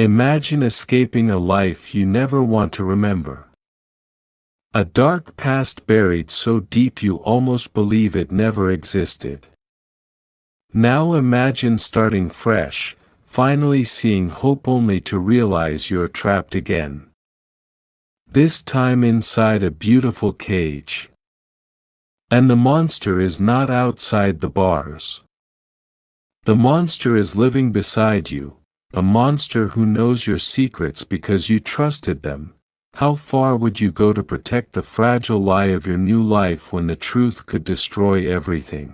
Imagine escaping a life you never want to remember. A dark past buried so deep you almost believe it never existed. Now imagine starting fresh, finally seeing hope only to realize you're trapped again. This time inside a beautiful cage. And the monster is not outside the bars. The monster is living beside you, a monster who knows your secrets because you trusted them. How far would you go to protect the fragile lie of your new life when the truth could destroy everything?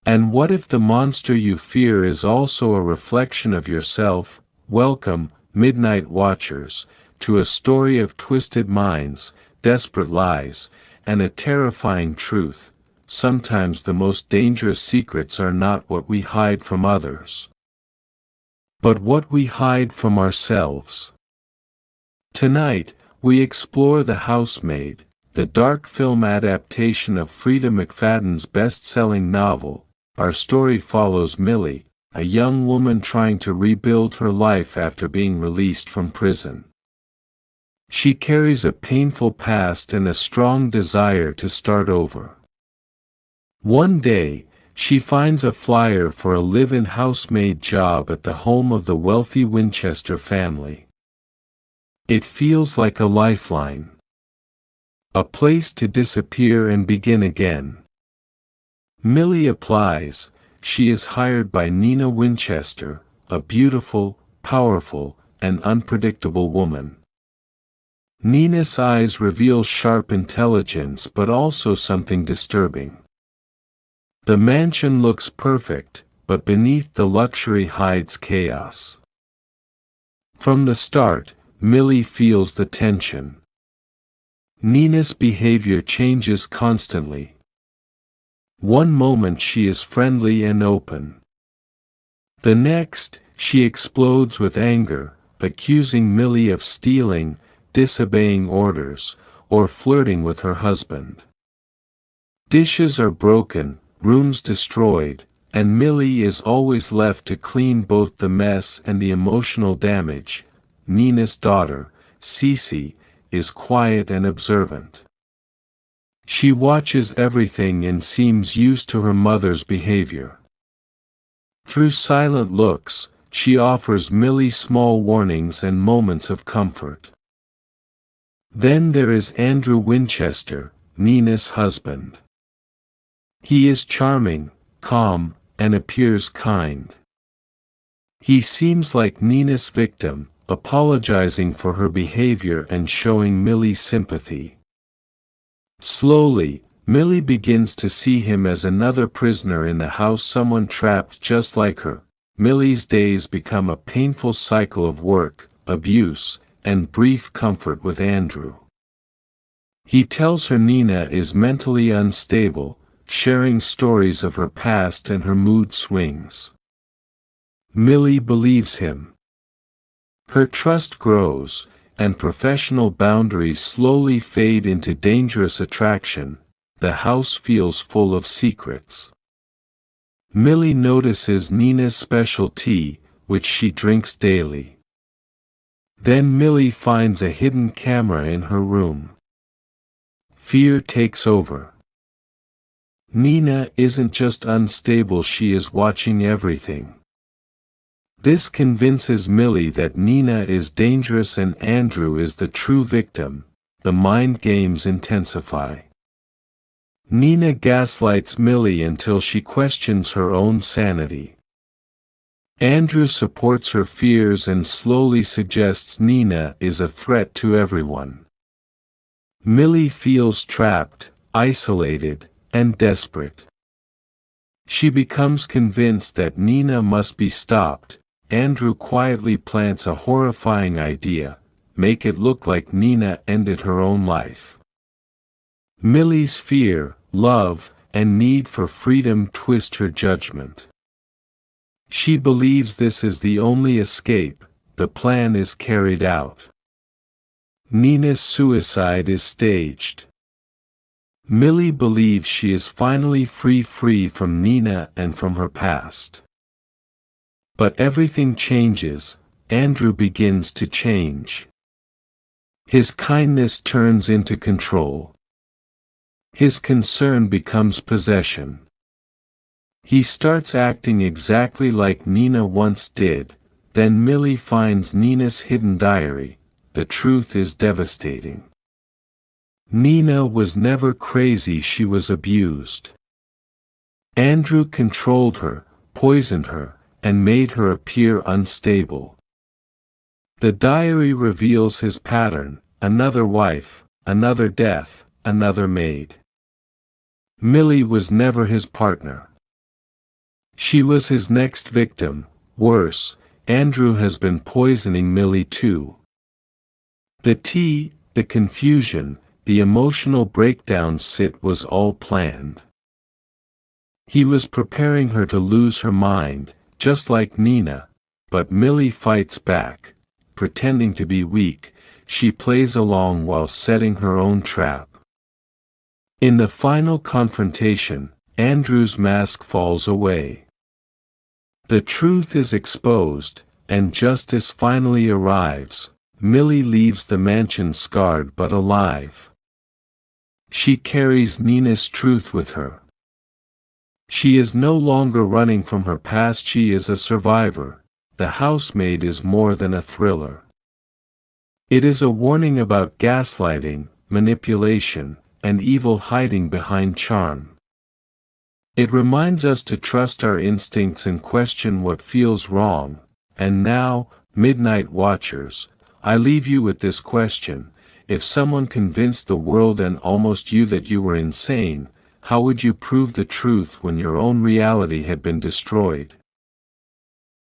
And what if the monster you fear is also a reflection of yourself? Welcome, Midnight Watchers, to a story of twisted minds, desperate lies, and a terrifying truth. Sometimes the most dangerous secrets are not what we hide from others, but what we hide from ourselves. Tonight, we explore The Housemaid, the dark film adaptation of Frida McFadden's best-selling novel. Our story follows Millie, a young woman trying to rebuild her life after being released from prison. She carries a painful past and a strong desire to start over. One day, she finds a flyer for a live-in housemaid job at the home of the wealthy Winchester family. It feels like a lifeline. A place to disappear and begin again. Millie applies. She is hired by Nina Winchester, a beautiful, powerful, and unpredictable woman. Nina's eyes reveal sharp intelligence but also something disturbing. The mansion looks perfect, but beneath the luxury hides chaos. From the start, Millie feels the tension. Nina's behavior changes constantly. One moment she is friendly and open. The next, she explodes with anger, accusing Millie of stealing, disobeying orders, or flirting with her husband. Dishes are broken, rooms destroyed, and Millie is always left to clean both the mess and the emotional damage. Nina's daughter, Cece, is quiet and observant. She watches everything and seems used to her mother's behavior. Through silent looks, she offers Millie small warnings and moments of comfort. Then there is Andrew Winchester, Nina's husband. He is charming, calm, and appears kind. He seems like Nina's victim, apologizing for her behavior and showing Millie sympathy. Slowly, Millie begins to see him as another prisoner in the house, someone trapped just like her. Millie's days become a painful cycle of work, abuse, and brief comfort with Andrew. He tells her Nina is mentally unstable, sharing stories of her past and her mood swings. Millie believes him. Her trust grows, and professional boundaries slowly fade into dangerous attraction. The house feels full of secrets. Millie notices Nina's special tea, which she drinks daily. Then Millie finds a hidden camera in her room. Fear takes over. Nina isn't just unstable, she is watching everything. This convinces Millie that Nina is dangerous and Andrew is the true victim. The mind games intensify. Nina gaslights Millie until she questions her own sanity. Andrew supports her fears and slowly suggests Nina is a threat to everyone. Millie feels trapped, isolated, and desperate. She becomes convinced that Nina must be stopped. Andrew quietly plants a horrifying idea: make it look like Nina ended her own life. Millie's fear, love, and need for freedom twist her judgment. She believes this is the only escape. The plan is carried out. Nina's suicide is staged. Millie believes she is finally free from Nina and from her past. But everything changes. Andrew begins to change. His kindness turns into control. His concern becomes possession. He starts acting exactly like Nina once did. Then Millie finds Nina's hidden diary. The truth is devastating. Nina was never crazy, she was abused. Andrew controlled her, poisoned her, and made her appear unstable. The diary reveals his pattern: another wife, another death, another maid. Millie was never his partner. She was his next victim. Worse, Andrew has been poisoning Millie too. The tea, the confusion, the emotional breakdown was all planned. He was preparing her to lose her mind, just like Nina, but Millie fights back. Pretending to be weak, she plays along while setting her own trap. In the final confrontation, Andrew's mask falls away. The truth is exposed, and justice finally arrives. Millie leaves the mansion scarred but alive. She carries Nina's truth with her. She is no longer running from her past, she is a survivor. The Housemaid is more than a thriller. It is a warning about gaslighting, manipulation, and evil hiding behind charm. It reminds us to trust our instincts and question what feels wrong. And now, Midnight Watchers, I leave you with this question: if someone convinced the world and almost you that you were insane, how would you prove the truth when your own reality had been destroyed?